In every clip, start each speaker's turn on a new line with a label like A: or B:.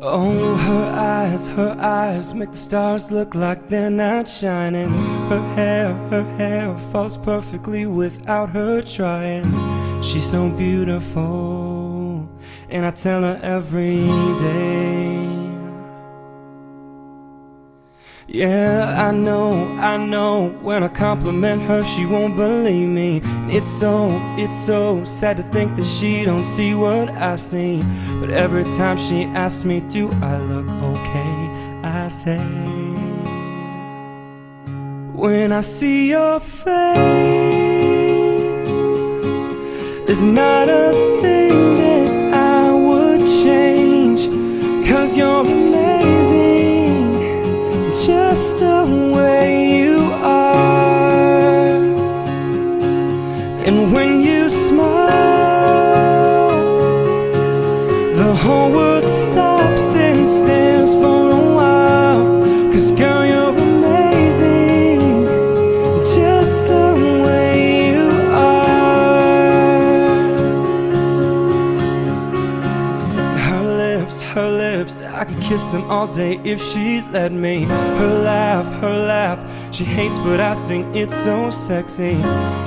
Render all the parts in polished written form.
A: Oh, her eyes make the stars look like they're not shining. Her hair falls perfectly without her trying. She's so beautiful, and I tell her every day. Yeah, I know, when I compliment her she won't believe me. It's so sad to think that she don't see what I see. But every time she asks me, do I look okay, I say, when I see your face, there's not a thing that I would change. 'Cause you're amazing, just the way you are. And when you smile, the whole world stops and stares for a while. 'Cause girl, you're amazing, just the way you are. Her lips, I could kiss them all day if she'd let me. Her laugh, she hates but I think it's so sexy.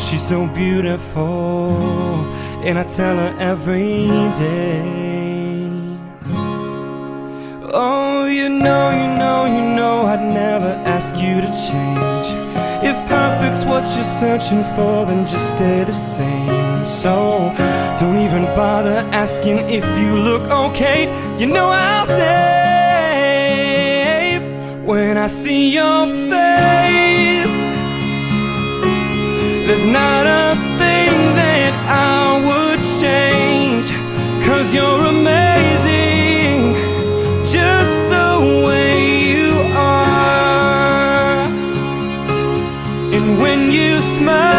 A: She's so beautiful, and I tell her every day. Oh, you know I'd never ask you to change. If perfect's what you're searching for, then just stay the same. So don't even bother asking if you look okay. You know I'll say, when I see your face, there's not a thing that I would change. 'Cause you're amazing, just the way you are. And when you smile,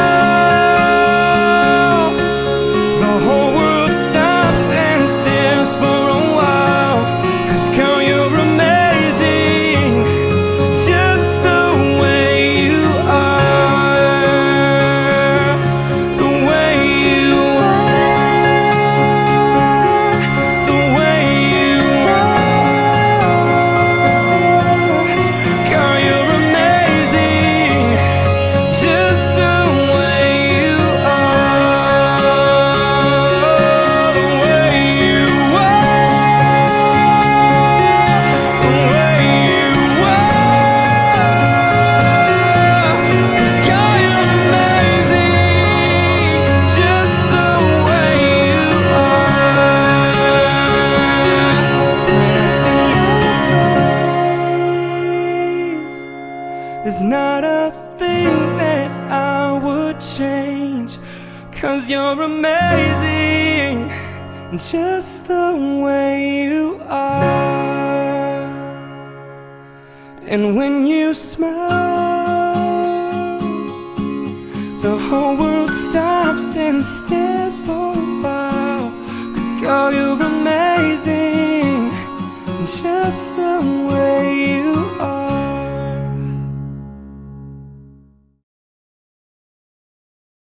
A: the whole world stops and stares for a while. 'Cause girl, you're amazing, just the way you are. The way you are, the way you are. Girl, you're amazing, just the way you are. The way you are, the way you are. 'Cause girl, you're amazing, just the way you are. When I see your face, there's not a thing that I would change. 'Cause you're amazing, just the way you are. And when you smile, the whole world stops and stares for a while. 'Cause girl, you're amazing, just the way you are.